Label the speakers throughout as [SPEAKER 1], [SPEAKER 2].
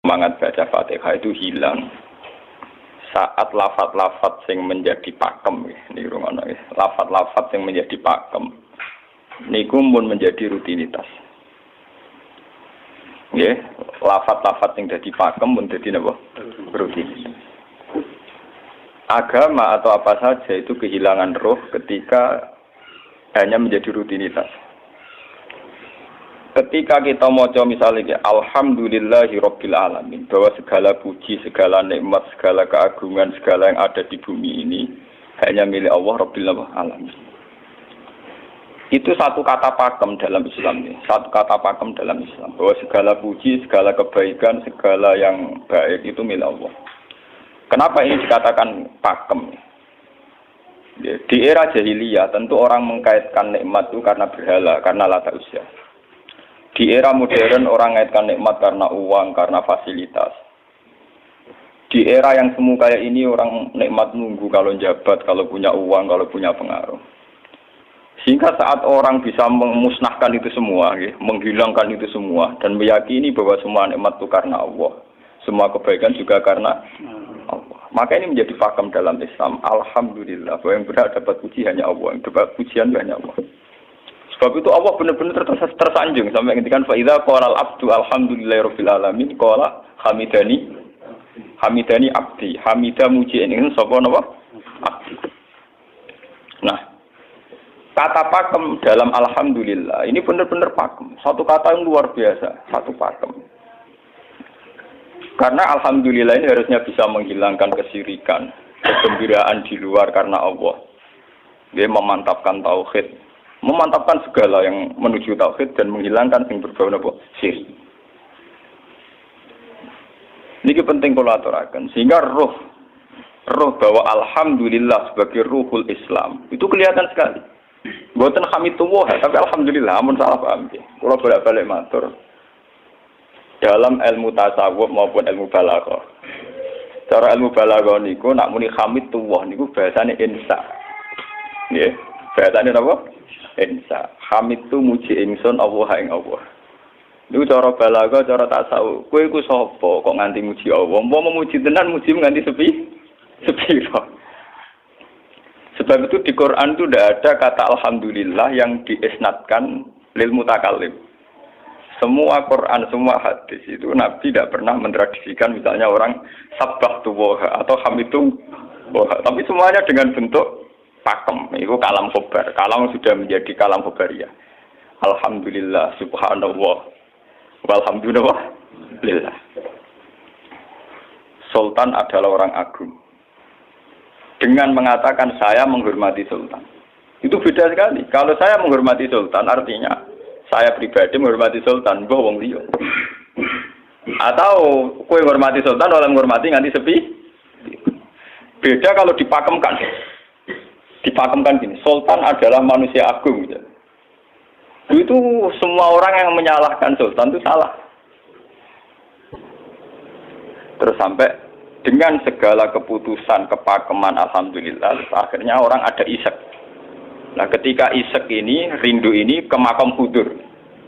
[SPEAKER 1] Semangat baca Fatihah itu hilang saat lafaz-lafaz yang menjadi pakem ini rungono lafaz-lafaz yang menjadi pakem niku mun menjadi rutinitas. Nggih, lafaz-lafaz yang dadi pakem mun dadi napa? Rutinitas. Agama atau apa saja itu kehilangan roh ketika hanya menjadi rutinitas. Ketika kita maca misalnya alhamdulillahirabbil alamin, bahwa segala puji, segala nikmat, segala keagungan, segala yang ada di bumi ini hanya milik Allah Rabbil alamin. Itu satu kata pakem dalam Islam ini, satu kata pakem dalam Islam, bahwa segala puji, segala kebaikan, segala yang baik itu milik Allah. Kenapa ini dikatakan pakem? Di era jahiliyah tentu orang mengkaitkan nikmat itu karena berhala, karena lata usia. Di era modern orang mengaitkan nikmat karena uang, karena fasilitas. Di era yang semu kayak ini orang nikmat nunggu kalau jabat, kalau punya uang, kalau punya pengaruh. Sehingga saat orang bisa memusnahkan itu semua, menghilangkan itu semua, dan meyakini bahwa semua nikmat itu karena Allah, semua kebaikan juga karena Allah. Maka ini menjadi pakem dalam Islam. Alhamdulillah, bahwa yang berhak dapat puji hanya Allah, yang dapat pujian hanya Allah. Sebab itu Allah benar-benar tersanjung sampai ketika faida qalal abdu alhamdulillahirabbil alamin qala hamidani abdi hamida muji ini sapa napa abdi. Nah, kata pakem dalam alhamdulillah ini benar-benar pakem, satu kata yang luar biasa, satu pakem. Karena alhamdulillah ini harusnya bisa menghilangkan kesyirikan, kegembiraan di luar karena Allah. Dia memantapkan tauhid, memantapkan segala yang menuju tauhid dan menghilangkan yang berbau napa syirik. Niki penting kula aturaken sehingga roh bahwa alhamdulillah sebagai ruhul Islam itu kelihatan sekali. Mboten hamidullah tapi alhamdulillah amun salah paham nggih. Kula bolak-balik matur. Dalam ilmu tasawuf maupun ilmu balaghah. Cara ilmu balaghah niku nak muni hamidullah niku bahasane insa. Nggih, bahasane napa? Insa. Hamid tu muji ingsun Allah ing Allah. Niku cara balaghah, cara tasawuf. Kowe iku sapa kok nganti muji Allah? Mau memuji tenan muji nganti sepiro. Sebab itu di Quran itu tidak ada kata alhamdulillah yang diisnadkan lil mutakallim. Semua Quran, semua hadis itu Nabi tidak pernah mentradisikan misalnya orang sabbahtu wa atau hamidu wa. Tapi semuanya dengan bentuk pakem, itu kalam khobar. Kalam sudah menjadi kalam khobariyah. Alhamdulillah, subhanallah, walhamdulillah. Sultan adalah orang agung. Dengan mengatakan saya menghormati Sultan. Itu beda sekali. Kalau saya menghormati Sultan, artinya saya pribadi menghormati Sultan, mbah wong liya. Atau kowe menghormati Sultan, oleh menghormati nganti sepi. Beda kalau dipakemkan. Dipakemkan gini, Sultan adalah manusia agung. Gitu. Itu semua orang yang menyalahkan Sultan itu salah. Terus sampai dengan segala keputusan kepakeman alhamdulillah, akhirnya orang ada isek. Nah, ketika isek ini, rindu ini ke makam hudur.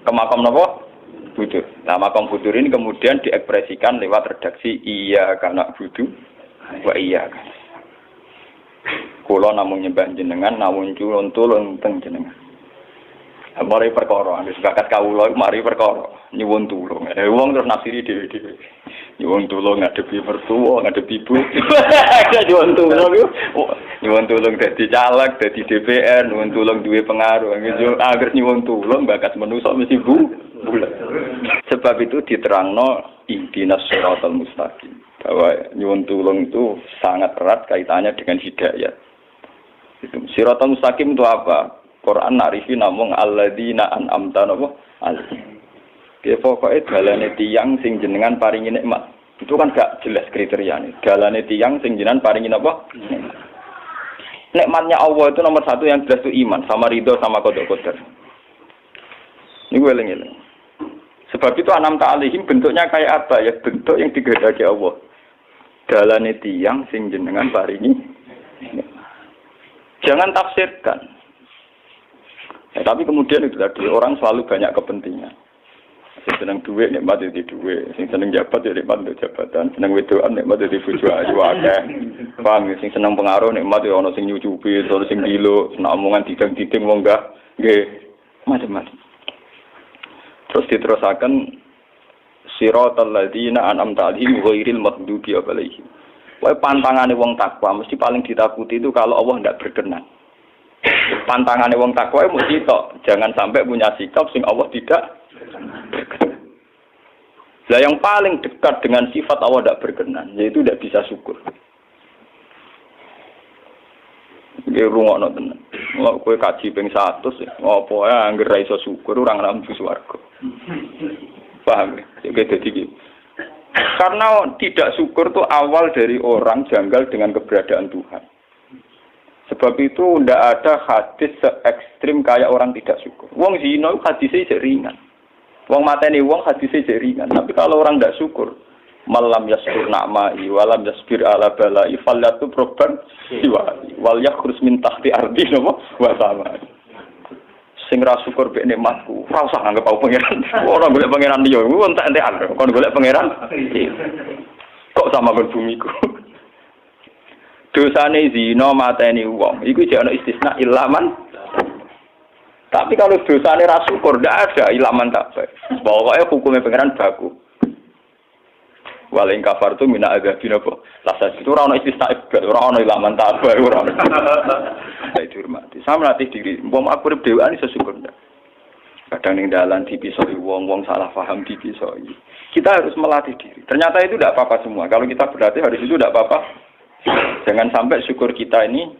[SPEAKER 1] Ke makam apa? Hudur. Nah, makam hudur ini kemudian diekspresikan lewat redaksi iya karena hudu wa iya. Kula namung nyembah jenengan, namun culun tulung teng jenengan. Mari perkara, wis bakat kawula mari perkara nyuwun tulung. Wong terus nafsiri dhewe-dhewe. Nyuwun tulung ngadepi mertua, ngadepi ibu. Nyuwun tulung yo. Nyuwun tulung dadi caleg, dadi DPR, nyuwun tulung duwe pengaruh. Agar nyuwun tulung bakat manusa mesti bulat. Sebab itu diterangno ihdinas shiratal mustaqim. Bahwa nyuwun tulung itu sangat erat kaitannya dengan hidayah. Itu shiratal mustaqim itu apa? Quran narifi namung alladzina an'amta napa alaihim. Ki pokoke dalane tiyang sing jenengan paringi nikmat. Itu kan gak jelas kriteriane. Dalane tiyang sing jenengan paringi napa? Nikmatnya Allah itu nomor satu yang jelas itu iman sama ridho sama qada qadar. Niku eling-eling. Sebab itu an'amta alaihim bentuknya kayak apa ya? Bentuk yang digedhaki Allah. Dalane tiyang sing jenengan paringi nikmat. jangan tafsirkan. Ya, tapi kemudian itu tadi orang selalu banyak kepentingan. Sing seneng duit nikmat di duit, sing seneng jabat ya nikmat di jabatan, seneng wedoan nikmat di bojo ayu akeh. Paham ya, sing seneng pengaruh nikmat ya ana sing nyucupi, ana sing gilo, seneng omongan didang-diding wong enggak nggih macam-macam. Terus diterusaken siratal ladzina an'amta 'alaihim ghairil maghdubi 'alaihim. Wae pantangane wong takwa mesti paling ditakuti itu kalau Allah tidak berkenan. Pantangane wong takwa mesti tok, jangan sampai punya sikap sing Allah tidak. Nah yang paling dekat dengan sifat Allah tidak berkenan, yaitu tidak bisa syukur. Dia rungokno tenan. Mau kowe kaji ping 100 apa ya angger ra iso syukur ora ngambu swarga. Paham ya? Jadi karena tidak syukur itu awal dari orang janggal dengan keberadaan Tuhan. Sebab itu tidak ada hadis se-ekstrim kayak orang tidak syukur. Wong zina hadisnya ringan. Wong mateni wong hadisnya ringan. Tapi kalau orang tidak syukur, malam yaskur na'mai walam yasbir ala balai fallatu proban siwai wal yakhrus min tahti ardi napa wa sama. Sing ra syukur mek nikmatku, ora usah anggap aku pangeran. Ora golek pangeran liya, ku entek-entekan. Kon golek pangeran. Kok sama kon bumiku. Dosane zina mateni wong, iku jek ana istisna ilaman. Tapi kalau dosane ra syukur ndak ada ilaman tak. Pokoke hukume pangeran baku. Waling kafar tu mina agabin apa? Rasa itu ora ono istisna ibad, ora ono ilaman tak ora ono. Itu hormati. Sama latih diri. Wong aku urip dhewean iso syukur ndak. Kadang ning dalan dipisoi wong salah paham dipisoi. Kita harus melatih diri. Ternyata itu tidak apa-apa semua. Kalau kita berlatih hari itu tidak apa-apa. Jangan sampai syukur kita ini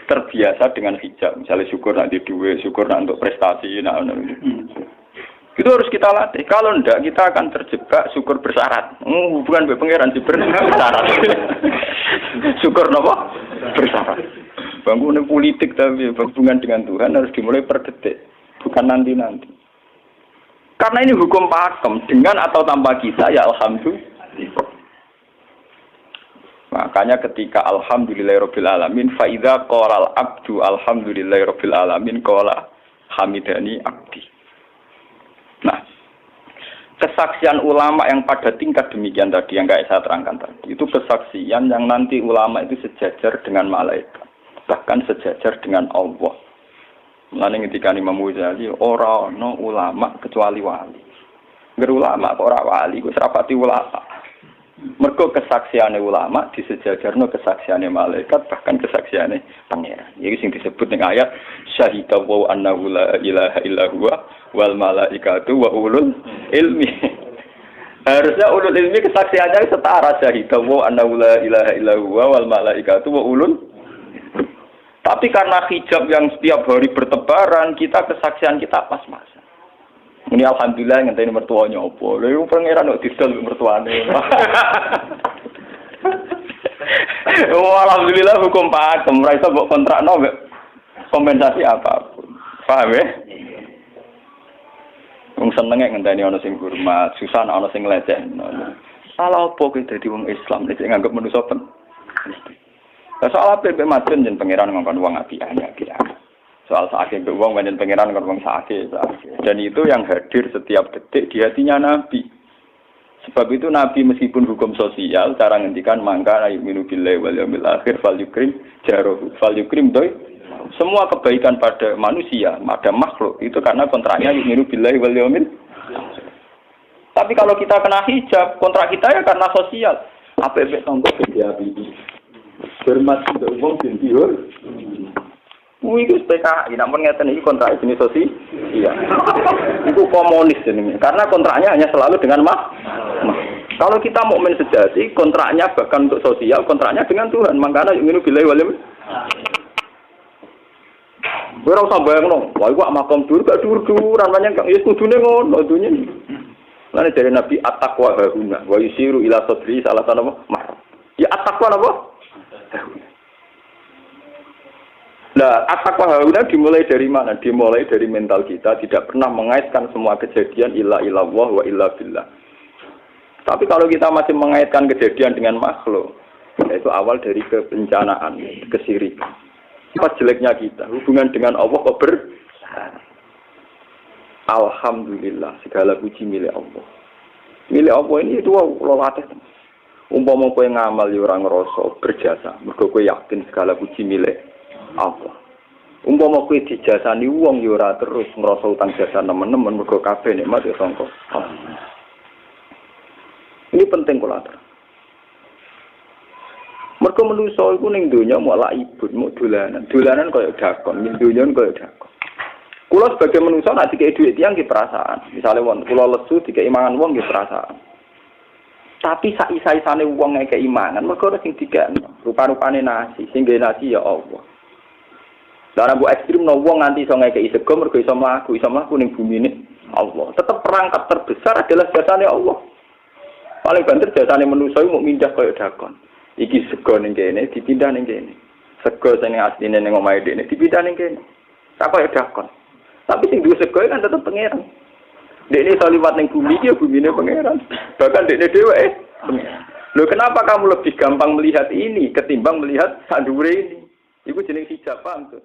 [SPEAKER 1] terbiasa dengan hijab. Misalnya syukur nanti duit, syukur nanti untuk prestasi. Itu harus kita latih. Kalau enggak, kita akan terjebak syukur bersyarat. Hubungan dengan pangeran bersyarat. Syukur apa? Bersyarat. Bangunan politik tapi hubungan dengan Tuhan harus dimulai per detik. Bukan nanti-nanti. Karena ini hukum pakem. Dengan atau tanpa kita, ya alhamdulillah. Makanya ketika alhamdulillahirabbil alamin fa idza qala al abdu alhamdulillahirabbil alamin qala hamidani abdi. Nah, kesaksian ulama yang pada tingkat demikian tadi yang kayak saya terangkan tadi, itu kesaksian yang nanti ulama itu sejajar dengan malaikat, bahkan sejajar dengan Allah. Mulane ketika Imam Ghazali ora ono ulama kecuali wali. Ngger ulama kok ora wali, kok serapati ulama. Mergo kesaksiane ulama disejajarno kesaksiane malaikat bahkan kesaksiane pangeran. Iki sing disebut ning ayat syahida wa annahu la ilaha illa huwa wal malaikatu wa ulul ilmi. Harusnya ulul ilmi kesaksiannya setara syahida wa annahu la ilaha illa huwa wal malaikatu wa ulul. Tapi karena hijab yang setiap hari bertebaran, kita kesaksian kita pas-pasan. Ini alhamdulillah ngenteni mertuanya opo. Lha iku pangeran kok didol mertuane. Alhamdulillah hukum pakem ora iso mbok kontrakno kompensasi apapun. Paham ya? Wong senenge ngenteni ana sing hormat, susah ana sing lecehno. Salah opo kuwi dadi wong Islam nek nganggep manusa pen. Soal apa mbek madun yen pangeran ngongkon wong apian ya kira. Soal sakit mbek wong pancen pangeran ngongkon wong sakit. Dan itu yang hadir setiap detik di hatinya Nabi. Sebab itu Nabi meskipun hukum sosial cara ngendikan mangka yu'minu billahi wal yaumil akhir falyukrim jaruhu falyukrim doi. Semua kebaikan pada manusia, pada makhluk itu karena kontraknya yu'minu billahi wal yaumil. Tapi kalau kita kena hijab, kontrak kita ya karena sosial. Apa efek tonggo dia ini? Hormat untuk umum dan diur. Itu PKI, namun ngeten ini kontrak jenis sosial. Iya. Itu komunis ini. Karena kontraknya hanya selalu dengan Kalau kita mukmin sejati, kontraknya bahkan untuk sosial, kontraknya dengan Tuhan. Makanya yu'minu billahi wal yaumil. Ora usah bayangno, wah iku makom dur gak dur-duran banyak ya kudune ngono dunya. Lan dari Nabi at-taqwa hauna wa yusiru ila sadri salah satu apa? Ya at-taqwa apa? Nah, at-taqwa hauna dimulai dari mana? Dimulai dari mental kita, tidak pernah mengaitkan semua kejadian illa illallah wa illa billah. Tapi kalau kita masih mengaitkan kejadian dengan makhluk, yaitu awal dari kebencanaan, kesirikan. Pas jeleknya kita, hubungan dengan Allah kok Alhamdulillah, segala puji milik Allah. Milik Allah ini itu Allah latih. Umpama kowe ngamal ya ora ngrasa berjasa, mergo kowe yakin segala puji milik Allah. Umpama kowe dijasani wong ya ora terus ngrasa utang jasa nemen-nemen mergo kabeh nikmat ya sangka Allah. Ini penting kula atur. Mergo manusa iku ning donya mau laibut, mau dolanan. Dolanan kaya dakon, ning donya kaya dakon. Kula sebagai manusa nek dikei dhuwit tiyang nggih perasaan. Misale wong kula lesu dikei mangan wong nggih perasaan. Tapi sak-isa-isane wong ngekeki mangan, mergo ora sing dikekno. Rupa-rupane nasi, sing nggawe nasi ya Allah. Lah mbok ekstrem no wong nganti iso ngekeki sego mergo iso mlaku ning bumine Allah. Tetep perangkat terbesar adalah jasane Allah. Paling banter jasane manusa iku mung mindah kaya dakon. Iki sego ning kene dipindah ning kene. Sego sing asline ning omahe dhekne dipindah ning kene. Sak kaya dakon. Tapi sing duwe sego kan tetep pangeran. Dekne iso liwat ning bumi iki ya bumine pangeran. Bahkan dekne dhewe pangeran. Lho kenapa kamu lebih gampang melihat ini ketimbang melihat sandure ini? Iku jeneng hijab, paham tuh?